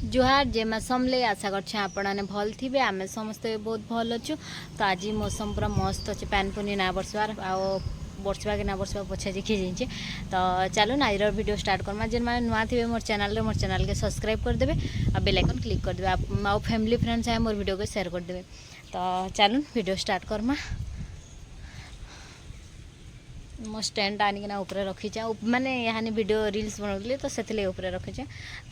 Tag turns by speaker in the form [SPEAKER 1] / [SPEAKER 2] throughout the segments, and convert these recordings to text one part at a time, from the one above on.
[SPEAKER 1] जुहार जे मैं समले आशा कर आपने भल थे आम समस्ते बहुत भल अच्छु। तो आज मौसम पूरा मस्त अच्छे पैन पुनी ना बरसबार बरसवा कि ना बरसवा पछा देखी जाइए। तो चलो आज वीडियो स्टार्ट करमा जेन मैंने नुआ थे मोर चैनल के सब्सक्राइब करदे और बेल आइकन क्लिक करदे आ फैमिली फ्रेंड्स है मोर वीडियो को शेयर करदे। तो चलो वीडियो स्टार्ट करमा। मो स्टैंड आनिकिना ऊपर रखीचे माने यहाँ वीडियो रील्स बनौली तो से ऊपर रखीचे।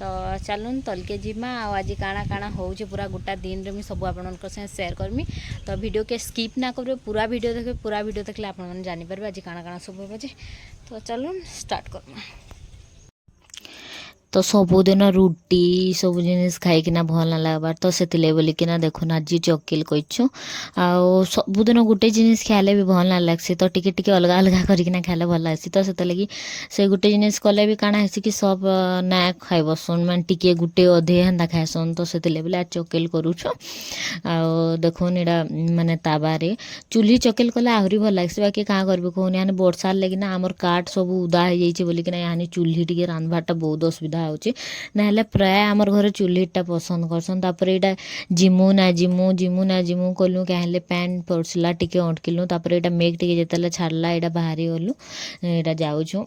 [SPEAKER 1] तो चलून तलके जीमा आज काଣା काଣା हो पूरा गोटा दिन रे सब आपण शेयर करमी। तो वीडियो के स्किप ना कर पूरा वीडियो देखे पूरा वीडियो देखले आपण मैंने जानीपर आज काଣା काଣା सब हो। तो चलून स्टार्ट करमा। तो सबुदिन रुटी सब जिनिस खाइकिना भल ना लगबार तो से बोलिकिना देखुन आज चकिल कइछु आ सबुदिन गोटे जिनिस खाइले भी भल ना लगसी। तो टिके टिके अलग अलग करिकिना खाइले भल लगसी। तो से लगी से गोटे जिनिस कले भी काଣା हेसी कि सब ना खाइबसन मान टिके गोटे अधे हेन्दा खाइसन। तो से बोले आज चकिल करूछु आ देखुन एडा माने ताबारे चूल्ही चकिल कले आहरी भल लगसी। बाकी का करबे कहून यानी वर्षार लगिना आमर काठ सब उदा हो जाइए बोलिकिना यानी चूल्ही टिके रांधबाटा बहुत असुविधा होची ना प्राय आमर घर चूल्हीटा पसंद करसन। तापर एटा जिमु ना जिमु कलु कहले पैन पड़सला टिके अटकिलु। तापर एटा मेघ टिके जेतले छाड़ला एटा बाहरी गलु एटा जाउछु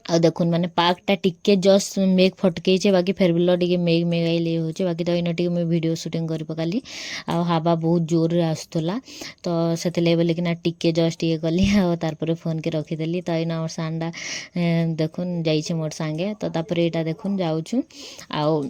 [SPEAKER 1] आ देखुन माने पार्कटा टिके जस्ट मेघ फटकेचे बाकी फेर बिलो टिके मेघ मेघाइले होचे। बाकी तो इन टिके मैं वीडियो शूटिंग कर पकाली आ हवा बहुत जोर रे आसुतला। तो सेतले बोलिकिना टिके जस्ट ये कली आ तारपर फोन के रखीदेली। तो इन मोर सांडा देखुन जाइछे मोर सांगे। तो तापर एटा देखुन जाउछु आ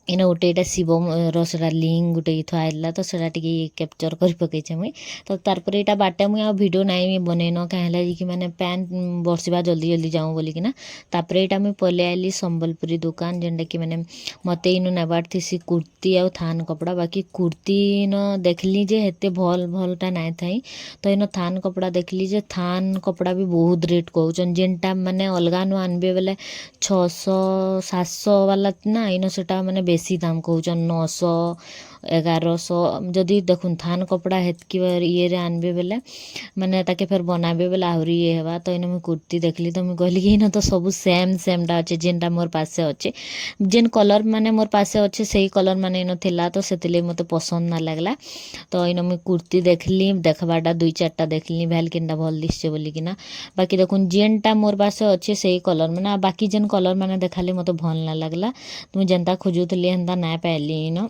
[SPEAKER 1] इन गोटे यहाँ शिव रसरा लिंक गोटे थोड़ा तो सेटा टिके कैप्चर कर पकईचे मुई। तो तारपर यहाँ बाटे मुई आ वीडियो नाई बनईन कहीं कि मैंने पैन बरसवा जल्दी जल्दी जाऊँ बोलिकिना। तापर यहाँ मुई पले आइली संबलपुरी दुकान जेनटा कि मैंने मते इनु नेबार थी कुर्ती आ थान कपड़ा। बाकी कुर्ती इन देखली जे हेते भल भलटा नाई थाई। तो इन थान कपड़ा देखली जे थान कपड़ा भी बहुत रेट कहउचन जेनटा माने अलगा नु आनबे बेले 600-700 वाला ना इन सेटा माने बेसी दाम कहउचन 900-1100 जदि देखुन थान कपड़ा हेतकी ये रे आनबे बेले माने ताके फेर बनाबे बेले आहरी ये हेबा। तो इन मुई कुर्ती देखली तो मुई कहली कि इन तो सब सेम टा अच्छे जेनटा मोर पासे अच्छे जेन कलर माने मोर पासे अच्छे सही कलर माने इन थिला। तो सेतिले मते पसंद ना लागला। तो इन मुई कुर्ती देखली देखबाटा 2-4टा देखली भैल केनटा भल दिसছে बोलिकिना। बाकी देखुन जेनटा मोर पासे अच्छे सही कलर माने बाकी जेन कलर माने देखाले मते भल ना लागला। तुम जेनता खोजुतली हेन्ता ना पाइली इन।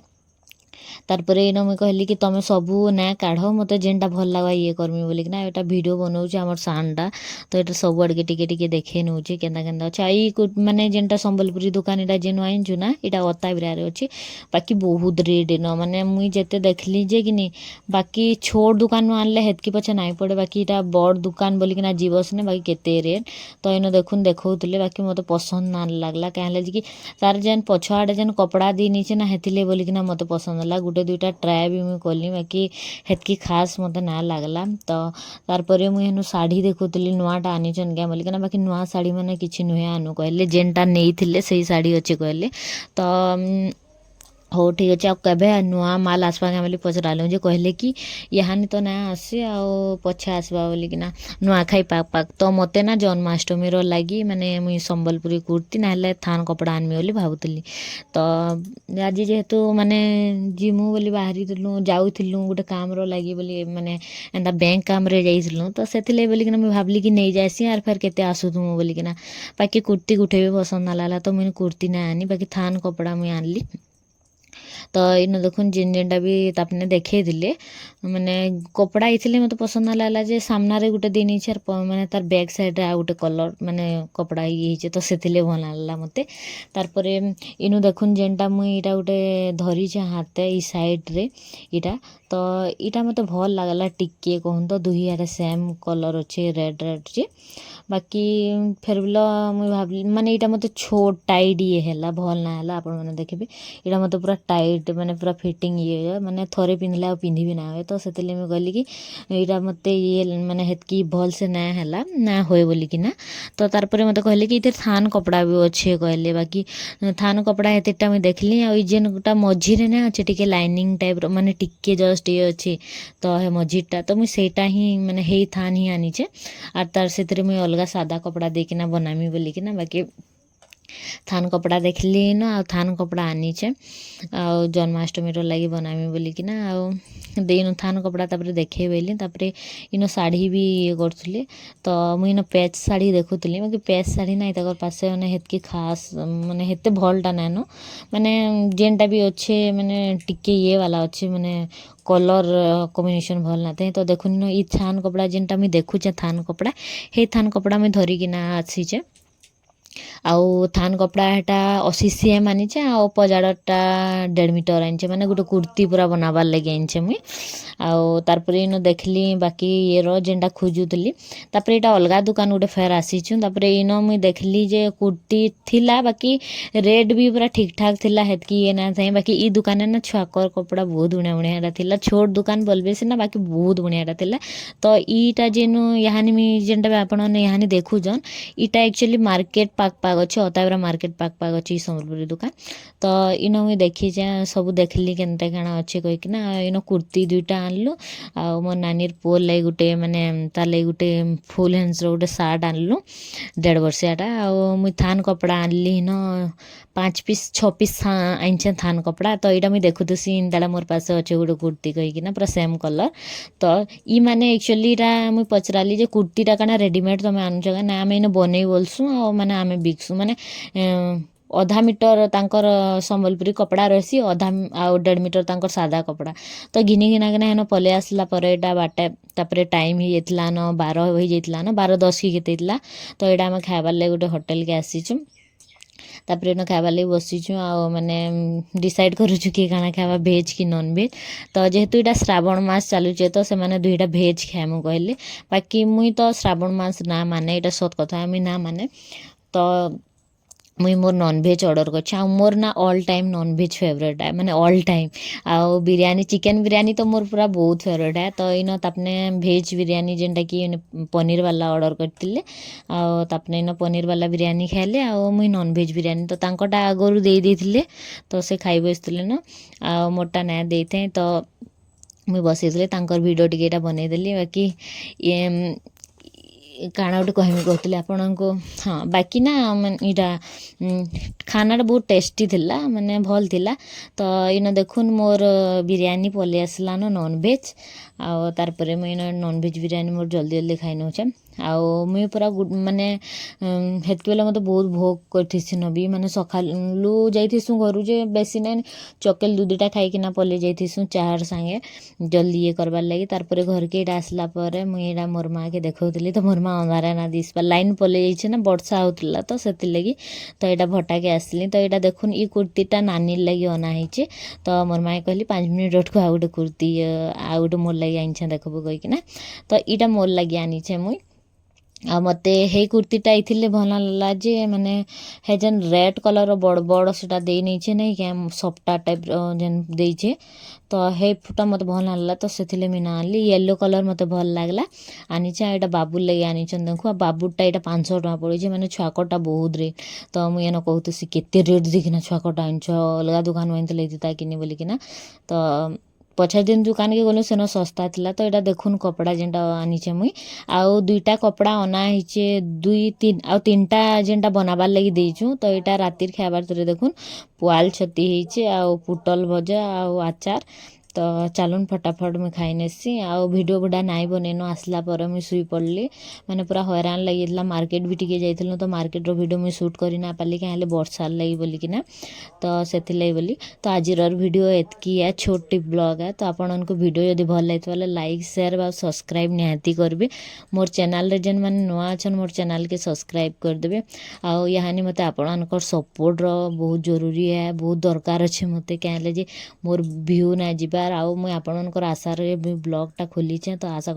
[SPEAKER 1] तारपर इन मुई कहली कि तमे सबू ना काढ़ मते जेनटा भल लागबा ये करमी बोलिकिना एटा वीडियो बनाउछि हमर सानटा। तो एटा सब आड़के टिके टिके देखे नउछि केनता केनता अछि आई माने जेनटा संबलपुरी दुकान एटा जेनु आइनछु ना एटा अता बिरारे अछि। बाकी बहुत रेट इन माने मुई जेते देखली जे कि बाकी छोट दुकान आनले हेतकी पछे नाई पड़े बाकी एटा बड़ दुकान बोलिकिना जीवस ने बाकी केते रेट। तो इन देखुन देखौतले बाकी मते पसंद ना लागला कहले कि तार जेन पछआडे जेन कपड़ा दी नीचे ना हेतिले बोलिकिना मते पसंद ला गोटे 2टा ट्राए भी मुई कली बाकी हेतकी खास मते ना लागला। तो तारपर मुई हेनु साड़ी देखुतली नुआटा आनिचन क्या बोलिकिना बाकी नुआ साड़ी माने किछि नुहे आनु कहले जेनटा नेइथिले सही साड़ी अच्छे कहले। तो हो ठीक अच्छे आ केबे नुआ माल आसवा के बोली पचरालु जे कहले कि याहानी तो ना आसे आ पछे आसबा बोलिकिना नुआखाई पाक पाक। तो मते ना जन्माष्टमी रो लागी माने मुई संबलपुरी कुर्ती ना हेले थान कपड़ा आनमी बोली भाबुतली। तो आज जेहेतु माने जिमु बोली बाहरी दिलु जाउथिलु गोटे काम रो लागी बोली माने एंदा बैंक काम रे जाइथिलु। तो सेथिले बोलिकिना मुई भाबली कि नै जाइसी आर फेर केते आसुथुमु बोलिकिना बाकी कुर्ती गुठे भी पसंद ना लागला। तो मुई कुर्ती ना आनी बाकी थान कपड़ा मुई आनली। तो इन देखुन जेन जेनटा भी तापने देखे दिले माने कपड़ा इथिले मते पसंद ना लागला जे सामना रे गुटे दिन इछर माने तार बैक साइड रे आ गुटे कलर माने कपड़ा ये हिचे। तो सेथिले भल लागला मते। तारपरे इनु देखुन जेनटा मुई इटा गुटे धरी छे हाथे ई साइड रे इटा। तो इटा मते भल लागला टिके कहन तो दुही आरे सेम कलर अच्छे रेड रेड जे बाकी फेर बिलो मुई भाबली माने इटा मते छोट टाइट ये हैला भल ना हैला। आपण माने देखबे इटा मते पूरा टाइट माने पूरा फिटिंग ये माने थोरे पिंधले आ पिंधि भी ना होए। तो सेतिले मैं कहली कि इटा मते ये माने हेतकी भल से ना हैला ना होए बोलिकिना। तो तारपरे मते कहले कि इते थान कपड़ा भी अच्छे कहले बाकी थान कपड़ा हेतेटा मैं देखली आ जेन गोटा मझी रे ना अच्छे टिके लाइनिंग टाइप रो माने टिके जस्ट ये अच्छे। तो हे मझीटा तो मुई सेटा ही माने हेई थान ही आनी छे आर तार सेतरे मुई अलगा सादा कपड़ा देकिना बनामी बोलिकिना बाकी थान कपड़ा देखली न आ थान कपड़ा आनीचे आ जन्माष्टमी लगी बनामी बोलिकिना देनु थान कपड़ा तापर देखे बोली तापर इन शाढ़ी भी ये करुले तो मुई इन पैच शाढ़ी देखुली बाकी पैच शाढ़ी ना तक पासे मैंने हेतकी खास माने हेते भलटा नाइन माने जेनटा भी अच्छे माने टिके ये वाला अच्छे माने कलर कॉम्बिनेशन भल ना थे तो देखुन ई थान कपड़ा जेनटा मुई देखुचे थान कपड़ा हे थान कपड़ा मुई धरिकिना आसीचे आउ थान कपड़ा हेटा 80 cm आनीचे आ पजाड़टा 1.5 मीटर आनीचे माने गोटे कुर्ती पूरा बनाबार लगे आनीचे मुई आउ तारपर इन देखली बाकी ये जेनटा खोजुली तापर यहाँ अलग दुकान गोटे फेर आसीचु तापर इन मुई देखली जे कुर्ती थिला बाकी रेट भी पूरा ठीक ठाक थिला हेतकी ये ना थाई बाकी ई दुकान ना छुआकर कपड़ा बहुत बढ़िया बढ़िया थिला छोट दुकान बोलबे सिना बाकी बहुत बढ़िया थिला तो ईटा जेनु याहानी मुई जेनटा भी आपण ने याहानी देखुजन इटा एक्चुअली मार्केट पाक पाक अच्छे अताबरा मार्केट पाक पाक अच्छी सम्बलपुरी दुकान तो इन मुई देखी सब देखली केनता काଣା अच्छे कहीकिना इन कुर्ती दुईटा आनलु आ मो नानी पुअर लगी गोटे माने तार लगी गोटे फुल हैंड्स गोटे सार्ट आनलु 1.5 वर्षियाटा आ मुई थान कपड़ा आनली इन 5 पीस 6 पीस आनचे थान कपड़ा तो यहाँ मुई देखुसी इंदाड़ा मोर पास अच्छे गोटे कुर्ती कहीकिना पूरा सेम कलर तो ई माने एक्चुअली इटा मुई पचराली जे कुर्तीटा काଣା रेडीमेड तुम आनुछ ना आम इन बनई बोलसु आ माने आम बिकसु माने अधा मीटर तांकर संबलपुरी कपड़ा रही अधा आउ 1.5 मीटर तांकर सादा कपड़ा तो घिनी घिना किना हेन पले आसला पर एटा बाटे तापर टाइम ही जाइतला न 12 हो जाइतला न 12:10 की केते तो यहाँ आम खाइबार लगे गोटे होटेल के आसीचु तापर इन खाइबार लगे बसीचु आ माने डिसाइड करूछु कि खाना खावा भेज कि नॉन भेज तो जेहेतु यहाँ श्रावण मास चलुचे तो से माने दुईटा भेज खाएमु कहले बाकी मुई तो श्रावण मास ना माने यहाँ सत कथा मुई ना माने तो मुई मोर नॉन भेज ऑर्डर कर मोर ना all time non veg favourite है माने ऑल टाइम आउ बिरयानी चिकन बिरयानी तो मोर पूरा बहुत फेवरेट है तो इन तापने भेज बिरयानी जेनटा कि पनीर वाला ऑर्डर करते आउ तापने इन पनीर वाला बिरयानी खाइले आउ मुई नॉन भेज बिरयानी तो तांकोटा आगरू दे देथिले तो से खाई बसथिले न आ मोटा ना देथे तो मुई बसैले तांकर वीडियो टिके बनईदेली बाकी ये काଣା गोटे कहमी कहते आपण को हाँ बाकी ना यहाँ खानाटा बहुत टेस्टी थिला माने भल थिला तो इन देखुन मोर बिरयानी पलि आसला नॉन भेज आउ तारपरे मुई नॉन भेज बिरयानी मोर जल्दी जल्दी खाई नौचे आउ मुई पूरा माने हेतक बेले मत बहुत भोग करथिसी नबी माने सकालू जाइथिसु घर जे बेसी ना चकेल दूधीटा खाइकिना पलि जाइथिसु चार संगे जल्दी ये करबार लगी तारपरे घर के इटा आसला परे मुई इटा मोर माँ के देखौली तो मोर माँ अंधारा ना दिसपा लाइन पलि जाइछे ना वर्षा होतला तो सेति लगी तो यहाँ भटा के आसली तो यहाँ देखुन ई कुर्तीटा नानी लगी अना होइछे तो मोर माँ कहली 5 मिनट रटको आ गोटे कुर्ती आ गोटे मोर लगी आनिछे देखबो कहीकिना तो इटा मोर लगी आनिछे मुई आ मते हे कुर्तीटा आइथिले भल लागला जे माने हे जेन रेड कलर बड़ बड़ सेटा दे नैछे नै क्या सफ्टा टाइप जेन देइछे तो हे फुटा मते भल लागला तो सेथिले मी ना आनली येलो कलर मते भल लागला आनिछे एटा बाबू लगे आनिछन देखु आ बाबूटा एटा 500 टका पड़िछे माने छुआकटा बहुत रेट तो मुई एना कहूतसी केते रेट देखिना छुआकटा आनिछ अलगा दुकान मानते लेता किनी बोलिकिना तो पछर दिन दुकान के गलु सेन सस्ता थिला तो यहाँ देखुन कपड़ा जेनटा आनीचे मुई आउ दुईटा कपड़ा अना हिचे 2-3 आउ 3टा जेनटा बनाबार लगी देइछु तो यहाँ रातिर खाइबार तरे देखुन पुआल छती हिचे आउ पुटल भजा आउ आचार तो चलुन फटाफट मुई खाई नेसी आउ वीडियो गुडा नाई बनेन आसला पर मुई सुई पड़ली माने पूरा हैरान लगी मार्केट भी टिके जाइथिलु तो मार्केट रो वीडियो मुई शूट करि ना पाली काहे वर्षा लगी बोलिकिना तो सेथि लगी बोली तो आजिर वीडियो एतकी है छोटी ब्लॉग है तो आपण को वीडियो यदि भल लगी तो लाइक शेयर और सब्सक्राइब निहाती करबे मोर चैनल रे जेन माने नुआ अछन मोर चैनल के सब्सक्राइब कर देबे आउ याहानी मते आपण सपोर्ट रो बहुत जरूरी है बहुत दरकार अच्छे मते काहे जे मोर व्यू ना जिबार आउ मुई आपण आशा रे ब्लॉग टा खोलीचे तो आशा